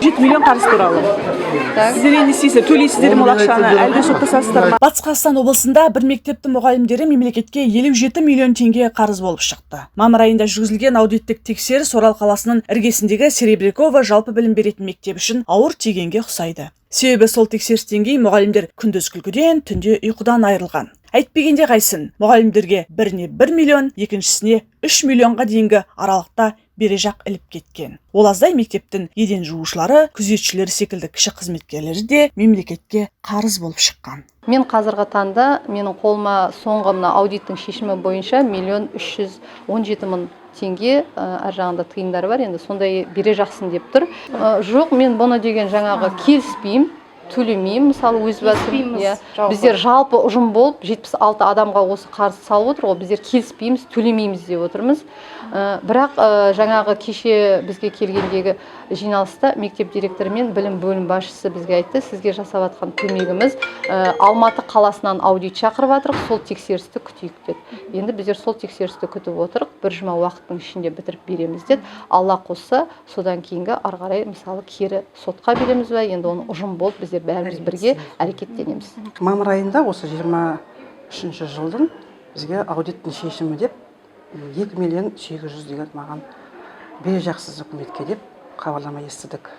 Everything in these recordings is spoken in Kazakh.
жеті миллион қарыз туралы. Сіздер не істейсіздер? Төлейсіздер ме ақшаны? Әлде соттасасыздар ма? Батыс Қазақстан облысында бір мектептің мұғалімдері мемлекетке 57 миллион теңге қарыз болып шықты. Мамыр айында жүргізілген аудиттік тексеріс Орал қаласының іргесіндегі Серебрякова жалпы білім беретін мектеп үшін ауыр тигенге ұқсайды. Себебі сол тексерістен кейін мұғалімдер күндіз күлкіден, түнде ұйқыдан айырылған. Әйтпегенде қайсын, мұғалімдерге біріне 1 миллион, екіншісіне 3 миллионға дейінгі аралықта бережақ іліп кеткен. Ол аздай мектептің еден жуушылары, күзетшілері секілді кіші қызметкерлері де мемлекетке қарыз болып шыққан. Мен қазіргі таңда менің қолыма соңғы мына аудиттің шешімі бойынша 1.317.000 теңге әр жағында тиындар бар. Енді сондай бережақсың деп тұр. Жоқ, мен бұны деген жаңағы келіспеймін. Төлемеймін, мысалы өз басым. Біздер жалпы ұжым болып 76 адамға осы қарыз салып отыр ғой, біздер келіспейміз, төлемейміз деп отырмыз. Бірақ жаңағы кеше бізге келгендегі жиналыста мектеп директоры мен білім бөлім басшысы бізге айтты, сізге жасап жатқан көмегіміз Алматы қаласынан аудит шақырып жатырық, сол тексерісті күтейік деді. Енді біздер сол тексерісті күтіп отырық, бір жұма уақыттың ішінде бітіріп береміз деді. Алла қосса, содан кейінгі ары қарай мысалы кері сотқа береміз бе, енді оны ұжым болып біздер бәріміз бірге әрекеттенеміз. Мамыр айында осы 23 жылдың бізге аудиттің шешімі деп 2 миллион 800 деген маған бережақсыз үкіметке деп хабарлама естідік.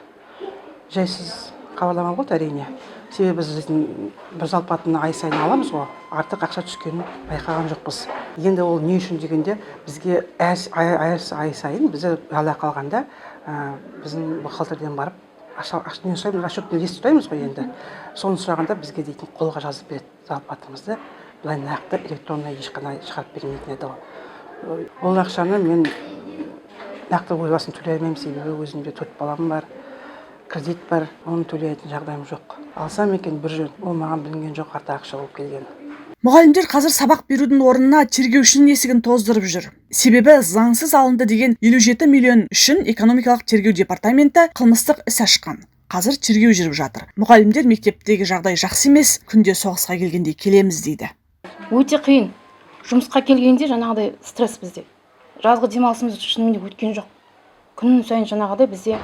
Жайсыз хабарлама болды әрине. Себебі біз жалпатын ай сайын аламыз ғой, артық ақша түскенін байқаған жоқпыз. Енді ол не үшін дегенде бізге ай сайын бізде ала қалғанда біздің бухгалтерден барып ашын сұраймыз, расчетты естіп сұраймыз ғой енді. Соны сұрағанда бізге дейтін қолға жазып береді жалпатымызды. Бұлай нақты электронный ешқандай шығарып бермейтін еді ғой. Ол ақшаны мен нақты өз басым төлей алмаймын, себебі өзімде 4 балам бар, кредит бар, оны төлейтін жағдайым жоқ. Алсам екен бір жөн, ол маған білінген жоқ, арта ақша болып келген. Мұғалімдер қазір сабақ берудің орнына тергеушінің есігін тоздырып жүр. Себебі заңсыз алынды деген 57 миллион үшін экономикалық тергеу департаменті қылмыстық іс ашқан. Қазір тергеу жүріп жатыр. Мұғалімдер мектептегі жағдай жақсы емес, күнде соғысқа келгенде келеміз дейді. Өте қиын. Жұмысқа келгенде жаңағыдай стресс бізде. Жазғы демалысымыз шынымен өткен жоқ. Күн сайын жаңағыдай бізде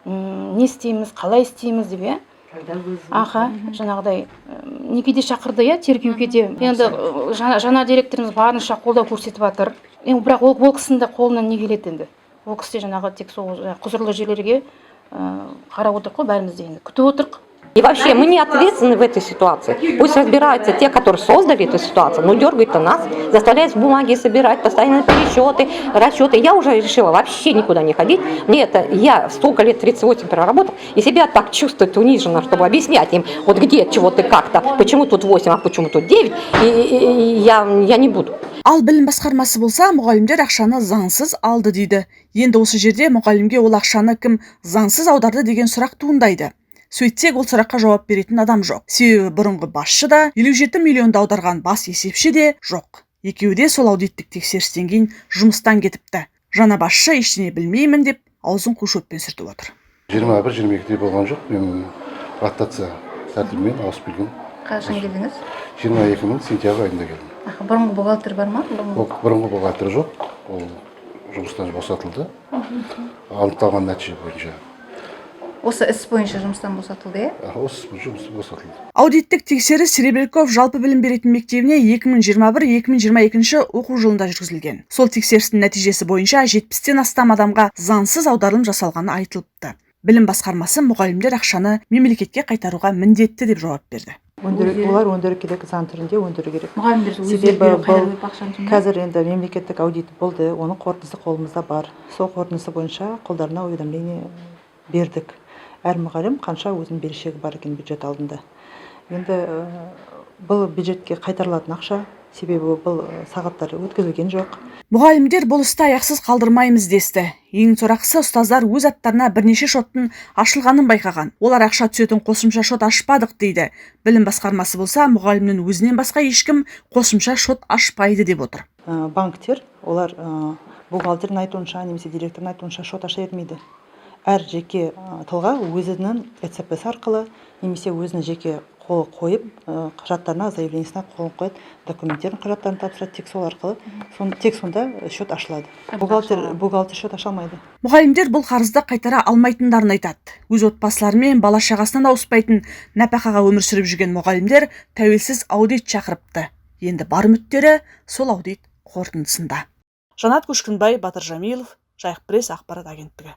не істейміз, қалай істейміз деп, жаңағыдай некеде шақырды, тергеуге де. Енді жаңа директорымыз барынша қолдау көрсетіп жатыр. Бірақ ол кісінің қолынан не келеді енді? Ол кісі жаңағы тек сол құзырлы жерлерге қарап отырық қой, бәріміз де енді күтіп отырық. И вообще мы не ответственны в этой ситуации. Пусть разбираются те, которые создали эту ситуацию, но дергают-то нас, заставляют бумаги собирать, постоянно пересчеты, расчеты. Я уже решила вообще никуда не ходить. Я столько лет, 38 проработала, и себя так чувствовать униженно, чтобы объяснять им, вот где, чего ты как-то, почему тут 8, а почему тут 9, и я не буду. Ал білім басқармасы болса, мұғалімдер ақшаны заңсыз алды дейді. Енді осы жерде мұғалімге ол ақшаны кім заңсыз аударды деген сұрақ туындайды. Сөйтсек, ол сұраққа жауап беретін адам жоқ. Себебі бұрынғы басшы да, 57 миллионды аударған бас есепші де жоқ. Екеуі де сол аудиттік тексерістен кейін жұмыстан кетіпті. Жаңа басшы ештеңе білмеймін деп аузын қу шөппен сүртіп отыр. 21-22 болған жоқ. Мен ротация тәртібімен ауысып келген. Қашан келдіңіз? 22-нің сентябрь айында келдім. Бұрынғы бухгалтер бар ма? Бұрынғы бухгалтер жоқ. Ол жұмыстан босатылды. Анықталған нәтиже бойынша. Осы іс бойынша жұмыстан босатылды, Осы жұмыстан босатылды. Аудиттік тексеріс Серебряков жалпы білім беретін мектебіне 2021-2022 оқу жылында жүргізілген. Сол тексерістің нәтижесі бойынша 70-тен астам адамға заңсыз аударым жасалғаны айтылыпты. Білім басқармасы мұғалімдер ақшаны мемлекетке қайтаруға міндетті деп жауап берді. Олар өндіру керек, заң түрінде өндіру керек. Қазір енді мемлекеттік аудит болды, оның қорытындысы қолымызда бар. Сол қорытындысы бойынша қолдарына уведомление бердік. Әр мұғалім қанша өзінің берешегі бар екен бюджет алдында. Енді бұл бюджетке қайтарылатын ақша, себебі бұл сағаттар өткізілген жоқ. Мұғалімдер бұл істі аяқсыз қалдырмаймыз десті. Ең сорақысы, ұстаздар өз аттарына бірнеше шоттың ашылғанын байқаған. Олар ақша түсетін қосымша шот ашпадық дейді. Білім басқармасы болса, мұғалімнің өзінен басқа ешкім қосымша шот ашпайды деп отыр. Банктер, олар бухгалтердің айтуынша, немесе директордың айтуынша шот аша бермейді. Әр жеке тұлға өзінің ЭЦП арқылы немесе өзінің жеке қол қойып құжаттарына заявлениесіне қолын қояды, документтерін құжаттарын тапсырады, тек сол арқылы тек сонда счет ашылады. Бухгалтер счет аша алмайды. Мұғалімдер бұл қарызды қайтара алмайтындарын айтады. Өз отбасылары мен бала шағасынан ауыспайтын нәпақаға өмір сүріп жүрген мұғалімдер тәуелсіз аудит шақырыпты. Енді бар үміттері сол аудит қорытындысында. Жанат Көшкінбай, Батыр Жамилов, Жайық пресс ақпарат агенттігі.